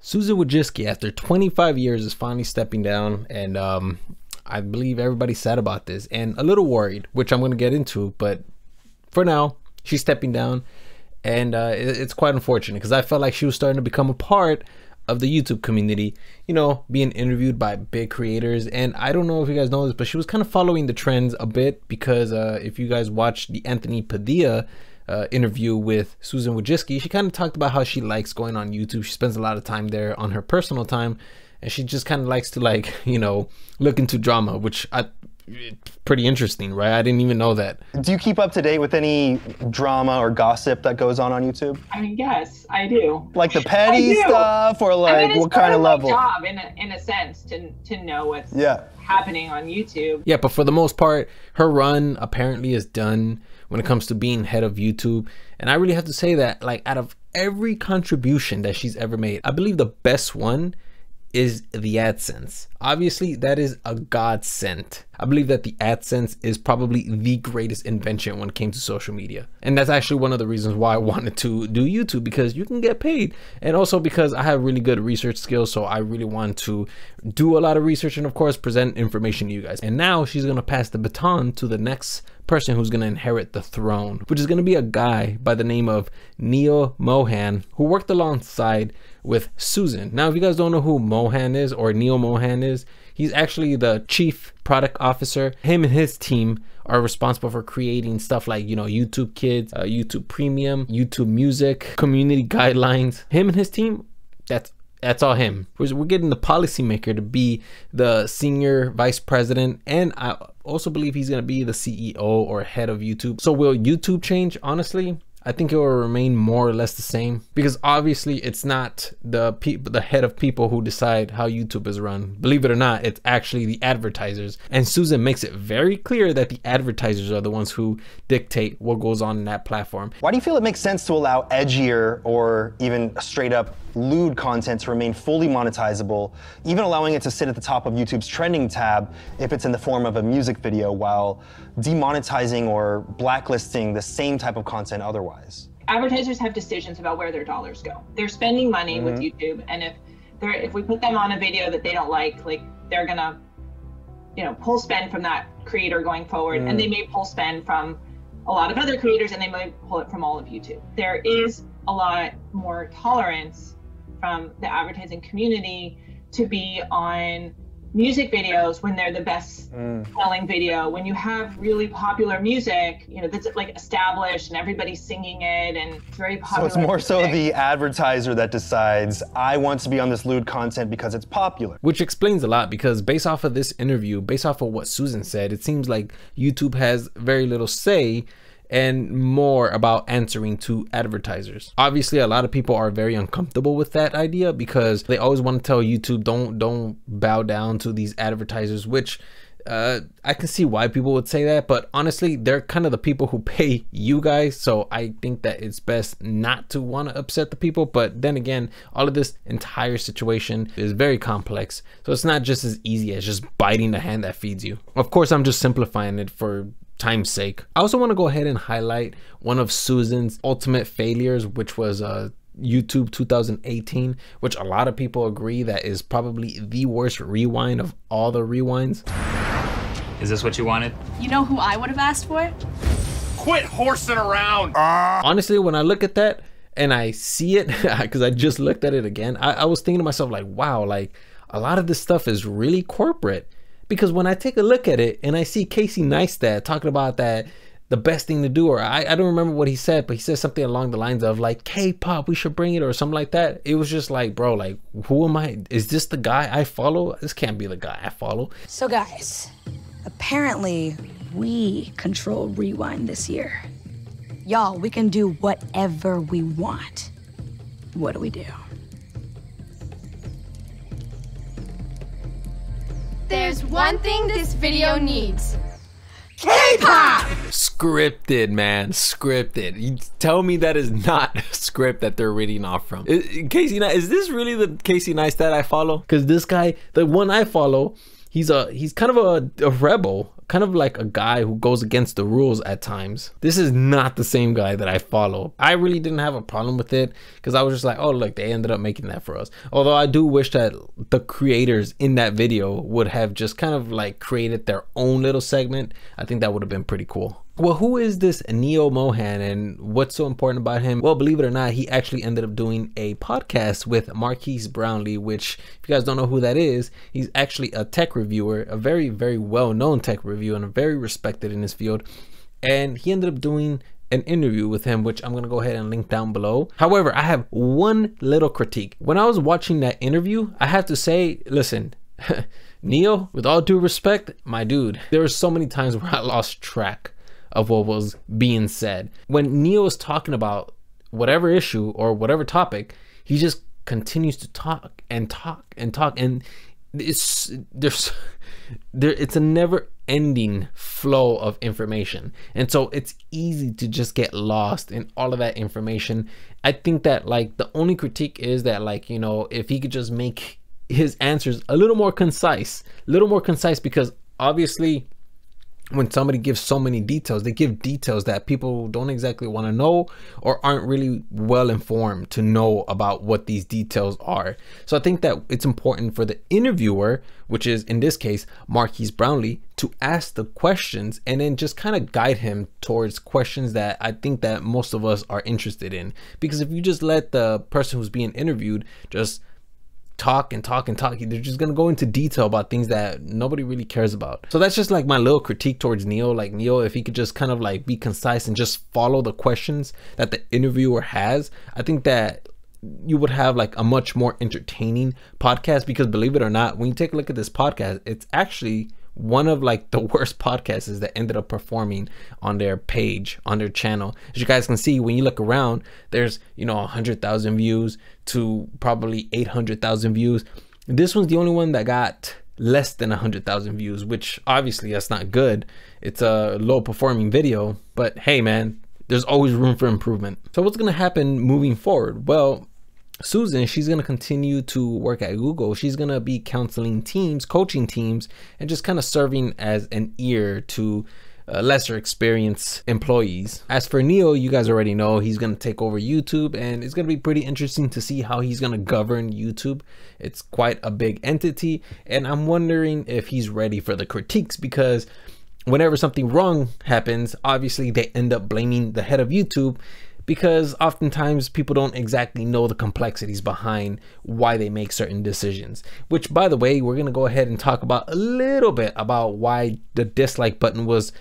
Susan Wojcicki, after 25 years, is finally stepping down, and I believe everybody's sad about this and a little worried, which I'm going to get into. But for now, she's stepping down, and it's quite unfortunate because I felt like she was starting to become a part of the YouTube community, you know, being interviewed by big creators. And I don't know if you guys know this, but she was kind of following the trends a bit because if you guys watched the Anthony Padilla interview with Susan Wojcicki, she kind of talked about how she likes going on YouTube. She spends a lot of time there on her personal time, and she just kind of likes to, like, you know, look into drama, which it's pretty interesting, right? I didn't even know that. Do you keep up to date with any drama or gossip that goes on YouTube? I mean, yes, I do. Like the petty stuff, or like, I mean, what kind of level? It's part of my job in a sense to know what's happening on YouTube. Yeah, but for the most part, her run apparently is done when it comes to being head of YouTube. And I really have to say that, like, out of every contribution that she's ever made, I believe the best one is the AdSense. Obviously, that is a godsend. I believe that the AdSense is probably the greatest invention when it came to social media. And that's actually one of the reasons why I wanted to do YouTube, because you can get paid. And also because I have really good research skills, so I really want to do a lot of research and of course present information to you guys. And now she's gonna pass the baton to the next person who's gonna inherit the throne, which is gonna be a guy by the name of Neil Mohan, who worked alongside with Susan. Now, if you guys don't know who Mohan is, or Neil Mohan is, he's actually the chief product officer. Him and his team are responsible for creating stuff like, you know, YouTube Kids, YouTube Premium, YouTube Music, community guidelines. Him and his team, that's all him. We're getting the policymaker to be the senior vice president, and I also believe he's gonna be the CEO or head of YouTube. So will YouTube change? Honestly, I think it will remain more or less the same, because obviously it's not the head of people who decide how YouTube is run. Believe it or not, it's actually the advertisers. And Susan makes it very clear that the advertisers are the ones who dictate what goes on in that platform. Why do you feel it makes sense to allow edgier or even straight up lewd content to remain fully monetizable, even allowing it to sit at the top of YouTube's trending tab if it's in the form of a music video, while demonetizing or blacklisting the same type of content otherwise? Advertisers have decisions about where their dollars go. They're spending money with YouTube, and if we put them on a video that they don't like they're gonna, you know, pull spend from that creator going forward, and they may pull spend from a lot of other creators, and they may pull it from all of YouTube. There is a lot more tolerance from the advertising community to be on music videos when they're the best selling video. When you have really popular music, you know, that's like established and everybody's singing it and it's very popular. So it's more so the advertiser that decides, I want to be on this lewd content because it's popular. Which explains a lot, because based off of this interview, based off of what Susan said, it seems like YouTube has very little say and more about answering to advertisers. Obviously, a lot of people are very uncomfortable with that idea because they always want to tell YouTube, don't bow down to these advertisers, which I can see why people would say that, but honestly, they're kind of the people who pay you guys, so I think that it's best not to want to upset the people. But then again, all of this entire situation is very complex, so it's not just as easy as just biting the hand that feeds you. Of course, I'm just simplifying it for time's sake. I also want to go ahead and highlight one of Susan's ultimate failures, which was YouTube 2018, which a lot of people agree that is probably the worst rewind of all the rewinds. Is this what you wanted? You know who I would have asked for? Quit horsing around! Honestly, when I look at that and I see it, because I just looked at it again, I was thinking to myself, like, wow, like a lot of this stuff is really corporate. Because when I take a look at it and I see Casey Neistat talking about that, the best thing to do, or I don't remember what he said, but he said something along the lines of like, K-pop, we should bring it, or something like that. It was just like, bro, like, who am I? Is this the guy I follow? This can't be the guy I follow. So guys, apparently we control Rewind this year. Y'all, we can do whatever we want. What do we do? There's one thing this video needs. K-pop! Scripted, man, scripted. You tell me that is not a script that they're reading off from. Casey, is this really the Casey Neistat I follow? Because this guy, the one I follow, He's kind of a rebel, kind of like a guy who goes against the rules at times. This is not the same guy that I follow. I really didn't have a problem with it because I was just like, oh look, they ended up making that for us. Although I do wish that the creators in that video would have just kind of like created their own little segment. I think that would have been pretty cool. Well, who is this Neo Mohan and what's so important about him? Well, believe it or not, he actually ended up doing a podcast with Marquise Brownlee, which if you guys don't know who that is, he's actually a tech reviewer, a very, very well-known tech reviewer and very respected in his field. And he ended up doing an interview with him, which I'm going to go ahead and link down below. However, I have one little critique. When I was watching that interview, I have to say, listen, Neo, with all due respect, my dude, there were so many times where I lost track of what was being said. When Neo is talking about whatever issue or whatever topic, he just continues to talk and talk and talk, and it's a never ending flow of information, and so it's easy to just get lost in all of that information. I think that like the only critique is that, like, you know, if he could just make his answers a little more concise, because obviously when somebody gives so many details, they give details that people don't exactly want to know or aren't really well informed to know about what these details are. So I think that it's important for the interviewer, which is in this case Marquise Brownlee, to ask the questions and then just kind of guide him towards questions that I think that most of us are interested in. Because if you just let the person who's being interviewed just talk and talk and talk, they're just gonna go into detail about things that nobody really cares about. So that's just like my little critique towards Neo. Like, Neo, if he could just kind of like be concise and just follow the questions that the interviewer has, I think that you would have like a much more entertaining podcast. Because believe it or not, when you take a look at this podcast, it's actually one of like the worst podcasts that ended up performing on their page, on their channel. As you guys can see, when you look around, there's, you know, 100,000 views to probably 800,000 views. This one's the only one that got less than 100,000 views, which obviously that's not good. It's a low performing video, but hey man, there's always room for improvement. So what's gonna happen moving forward? Well, Susan, she's going to continue to work at Google. She's going to be counseling teams, coaching teams, and just kind of serving as an ear to lesser experienced employees. As for Neo, you guys already know he's going to take over YouTube, and it's going to be pretty interesting to see how he's going to govern YouTube. It's quite a big entity, and I'm wondering if he's ready for the critiques, because whenever something wrong happens, obviously they end up blaming the head of YouTube, because oftentimes people don't exactly know the complexities behind why they make certain decisions. Which, by the way, we're going to go ahead and talk about a little bit about why the dislike button was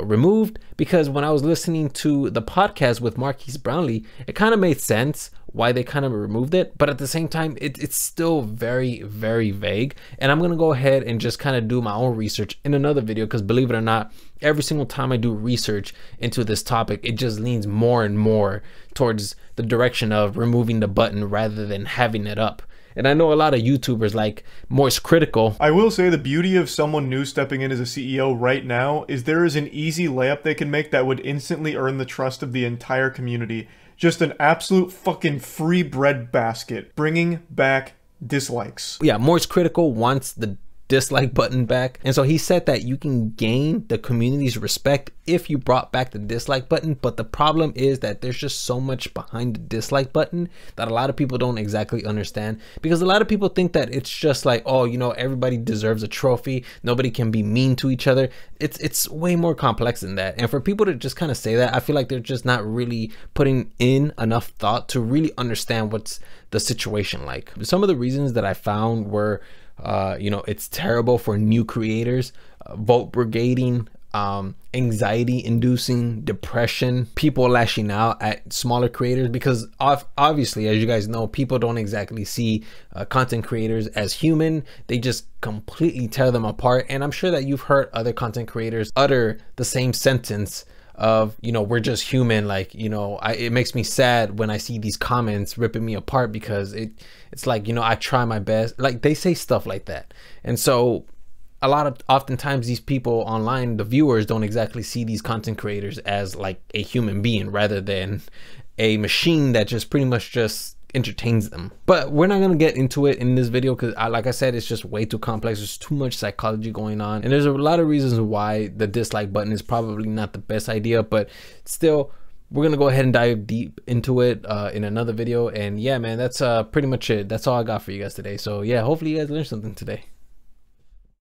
removed, because when I was listening to the podcast with Marquise Brownlee, it kind of made sense why they kind of removed it, but at the same time it's still very, very vague. And I'm going to go ahead and just kind of do my own research in another video, because believe it or not, every single time I do research into this topic, it just leans more and more towards the direction of removing the button rather than having it up. And I know a lot of YouTubers like Moist Critical. I will say the beauty of someone new stepping in as a CEO right now is there is an easy layup they can make that would instantly earn the trust of the entire community. Just an absolute fucking free bread basket, bringing back dislikes. Yeah, Moist Critical wants the dislike button back, and so he said that you can gain the community's respect if you brought back the dislike button. But the problem is that there's just so much behind the dislike button that a lot of people don't exactly understand, because a lot of people think that it's just like, oh, you know, everybody deserves a trophy, nobody can be mean to each other. It's way more complex than that. And for people to just kind of say that, I feel like they're just not really putting in enough thought to really understand what's the situation like. Some of the reasons that I found were you know, it's terrible for new creators, vote brigading, anxiety inducing, depression, people lashing out at smaller creators, because obviously, as you guys know, people don't exactly see content creators as human. They just completely tear them apart. And I'm sure that you've heard other content creators utter the same sentence of, you know, we're just human. Like, you know, it makes me sad when I see these comments ripping me apart, because it's like, you know, I try my best. Like, they say stuff like that. And so oftentimes these people online, the viewers, don't exactly see these content creators as like a human being rather than a machine that just pretty much just entertains them. But we're not gonna get into it in this video because like I said, it's just way too complex. There's too much psychology going on, and there's a lot of reasons why the dislike button is probably not the best idea, but still, we're gonna go ahead and dive deep into it in another video. And yeah, man, that's pretty much it. That's all I got for you guys today. So yeah, hopefully you guys learned something today.